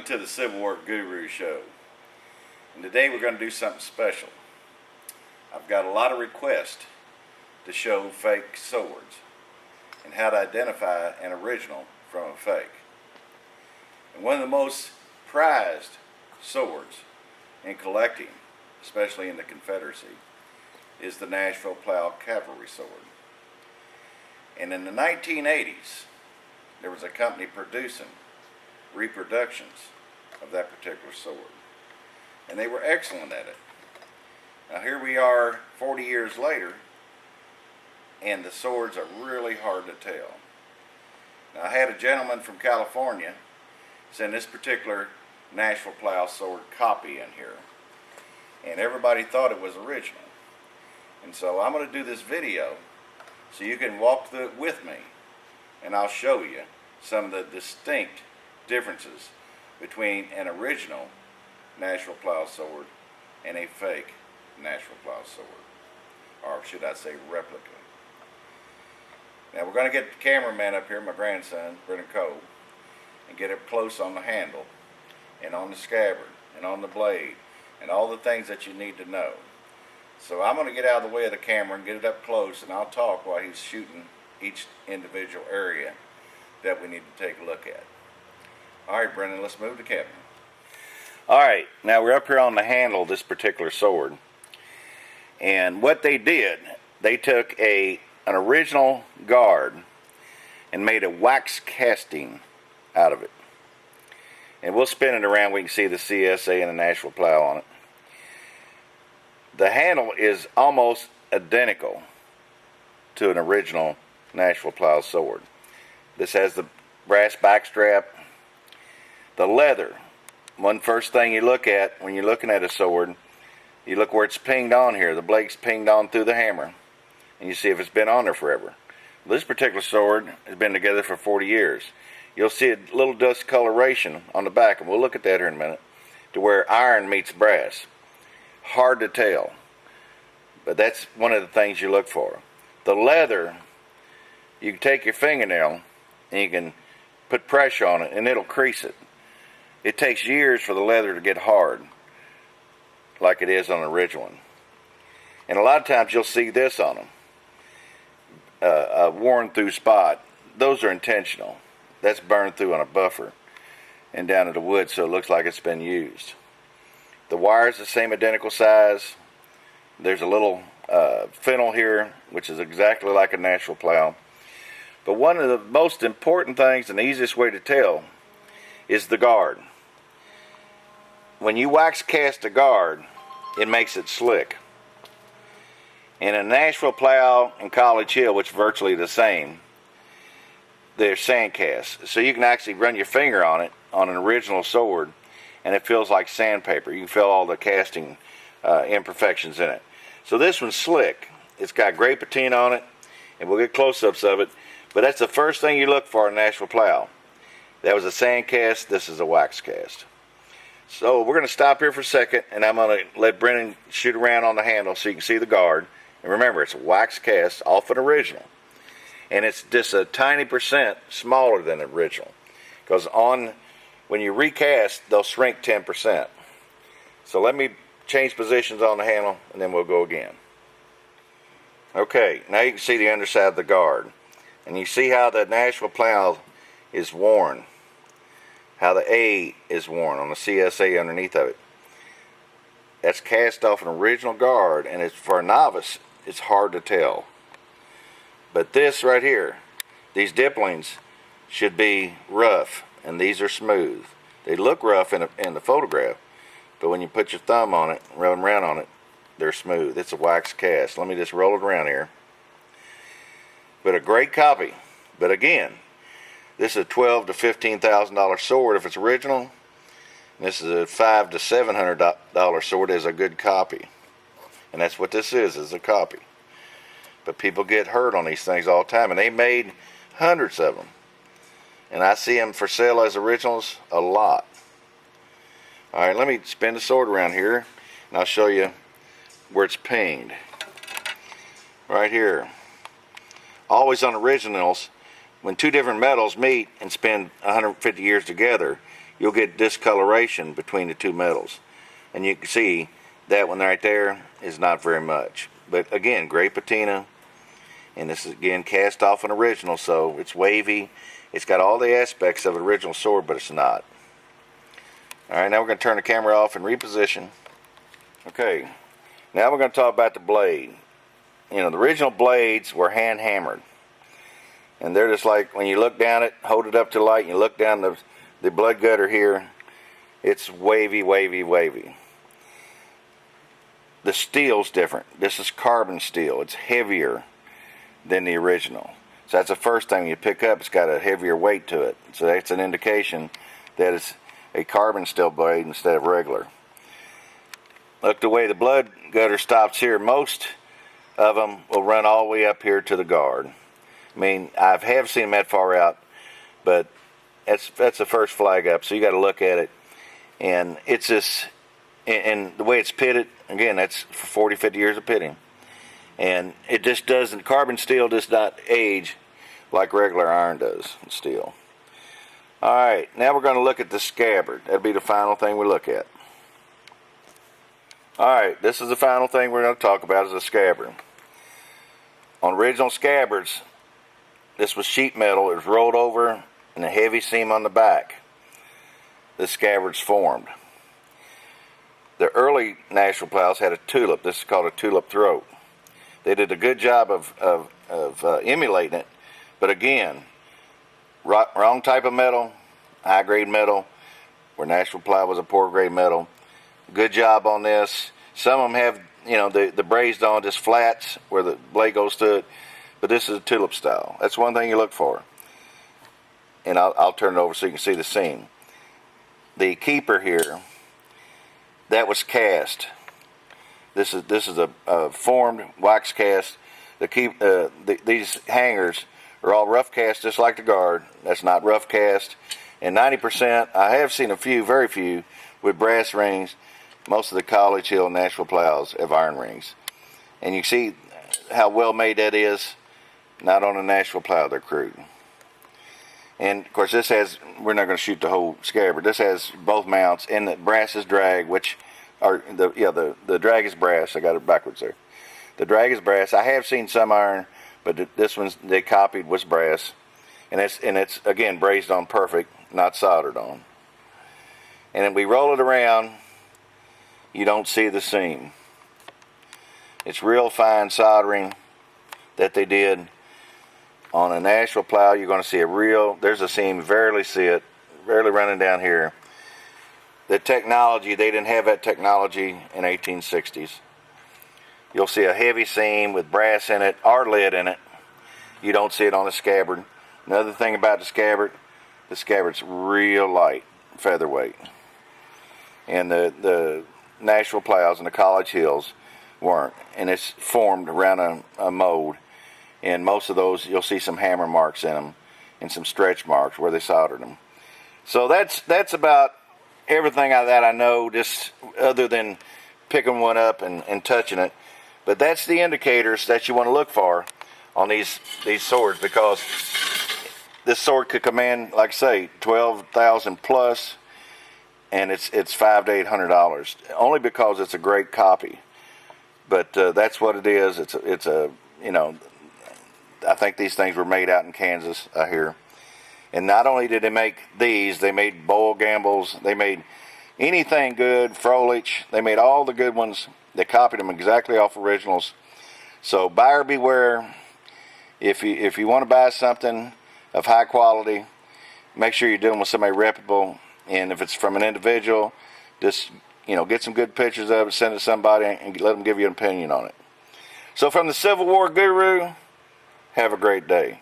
to the Civil War Guru Show, and today we're going to do something special. I've got a lot of requests to show fake swords and how to identify an original from a fake. And one of the most prized swords in collecting, especially in the Confederacy, is the Nashville Plow cavalry sword. And in the 1980s, there was a company producing reproductions of that particular sword, and they were excellent at it. Now here we are 40 years later, and the swords are really hard to tell. Now I had a gentleman from California send this particular Nashville Plow sword copy in here, and everybody thought it was original. And so I'm going to do this video so you can walk through it with me, and I'll show you some of the distinct differences between an original Nashville Plow sword and a fake Nashville Plow sword, or should I say replica. Now we're going to get the cameraman up here, my grandson, Brennan Cole, and get up close on the handle and on the scabbard and on the blade and all the things that you need to know. So I'm going to get out of the way of the camera and get it up close, and I'll talk while he's shooting each individual area that we need to take a look at. Alright, Brennan, let's move the camera. Alright, now we're up here on the handle of this particular sword. And what they did, they took an original guard and made a wax casting out of it. And we'll spin it around, we can see the CSA and the Nashville Plow on it. The handle is almost identical to an original Nashville Plow sword. This has the brass backstrap. The leather, one first thing you look at when you're looking at a sword, you look where it's pinged on here. The blade's pinged on through the hammer, and you see if it's been on there forever. This particular sword has been together for 40 years. You'll see a little discoloration on the back, and we'll look at that here in a minute, to where iron meets brass. Hard to tell, but that's one of the things you look for. The leather, you can take your fingernail and you can put pressure on it and it'll crease it. It takes years for the leather to get hard like it is on an original one. And a lot of times you'll see this on them, a worn through spot. Those are intentional. That's burned through on a buffer and down to the wood, so it looks like it's been used. The wire is the same identical size. There's a little fennel here, which is exactly like a Nashville Plow. But one of the most important things and the easiest way to tell is the guard. When you wax cast a guard, it makes it slick. In a Nashville Plow and College Hill, which are virtually the same, they're sand cast. So you can actually run your finger on it on an original sword, and it feels like sandpaper. You can feel all the casting imperfections in it. So this one's slick. It's got great patina on it, and we'll get close-ups of it. But that's the first thing you look for in Nashville Plow. That was a sand cast. This is a wax cast. So we're going to stop here for a second, and I'm going to let Brennan shoot around on the handle so you can see the guard. And remember, it's a wax cast off an original. And it's just a tiny percent smaller than the original. Because when you recast, they'll shrink 10%. So let me change positions on the handle, and then we'll go again. Okay, now you can see the underside of the guard. And you see how the Nashville Plow is worn. How the A is worn on the CSA underneath of it. That's cast off an original guard, and it's, for a novice, it's hard to tell. But this right here, these dipplings should be rough, and these are smooth. They look rough in the photograph, but when you put your thumb on it, run them around on it, they're smooth. It's a wax cast. Let me just roll it around here. But a great copy. But again, this is a $12,000 to $15,000 sword if it's original. This is a $500 to $700 sword as a good copy. And that's what this is a copy. But people get hurt on these things all the time, and they made hundreds of them. And I see them for sale as originals a lot. Alright, let me spin the sword around here, and I'll show you where it's pinged. Right here. Always on originals, when two different metals meet and spend 150 years together, you'll get discoloration between the two metals. And you can see that one right there is not very much. But again, gray patina, and this is again cast off an original, so it's wavy. It's got all the aspects of an original sword, but it's not. Alright, now we're going to turn the camera off and reposition. Okay, now we're going to talk about the blade. You know, the original blades were hand hammered. And they're just like, when you look down it, hold it up to the light, and you look down the blood gutter here, it's wavy, wavy, wavy. The steel's different. This is carbon steel. It's heavier than the original. So that's the first thing you pick up. It's got a heavier weight to it. So that's an indication that it's a carbon steel blade instead of regular. Look, the way the blood gutter stops here, most of them will run all the way up here to the guard. I mean, I have seen them that far out, but that's the first flag up, so you got to look at it. And it's just, and the way it's pitted, again, that's for 40, 50 years of pitting. And it just doesn't, carbon steel does not age like regular iron does, steel. Alright, now we're going to look at the scabbard. That'll be the final thing we look at. Alright, this is the final thing we're going to talk about, is the scabbard. On original scabbards, this was sheet metal. It was rolled over and a heavy seam on the back. The scabbard's formed. The early Nashville plows had a tulip. This is called a tulip throat. They did a good job of emulating it, but again, wrong type of metal, high grade metal, where Nashville plow was a poor grade metal. Good job on this. Some of them have, you know, the brazed on just flats where the blade goes to it. But this is a tulip style. That's one thing you look for. And I'll turn it over so you can see the seam. The keeper here, that was cast. This is a formed wax cast. These hangers are all rough cast, just like the guard. That's not rough cast. And 90%, I have seen a few, very few, with brass rings. Most of the College Hill Nashville plows have iron rings. And you see how well made that is. Not on a Nashville plow, they're crude. And of course this has, we're not going to shoot the whole scabbard. This has both mounts, and the brass is drag, which are, the drag is brass. I got it backwards there. The drag is brass. I have seen some iron, but this one they copied was brass. And it's again brazed on perfect, not soldered on. And then we roll it around, you don't see the seam. It's real fine soldering that they did. On a Nashville plow, you're going to see there's a seam, barely see it, barely running down here. The technology, they didn't have that technology in 1860s. You'll see a heavy seam with brass in it, or lead in it. You don't see it on the scabbard. Another thing about the scabbard's real light, featherweight. And the Nashville plows and the College Hills weren't. And it's formed around a mold. And most of those, you'll see some hammer marks in them and some stretch marks where they soldered them. So that's about everything that I know, just other than picking one up and touching it. But that's the indicators that you want to look for on these swords, because this sword could command, like I say, $12,000 plus, and it's $500 to $800 only because it's a great copy. But that's what it is. It's a you know. I think these things were made out in Kansas, I hear. And not only did they make these, they made Boyle Gambles, they made anything good, Froelich, they made all the good ones. They copied them exactly off originals. So buyer beware. If you want to buy something of high quality, make sure you're dealing with somebody reputable. And if it's from an individual, just get some good pictures of it, send it to somebody, and let them give you an opinion on it. So from the Civil War Guru, have a great day.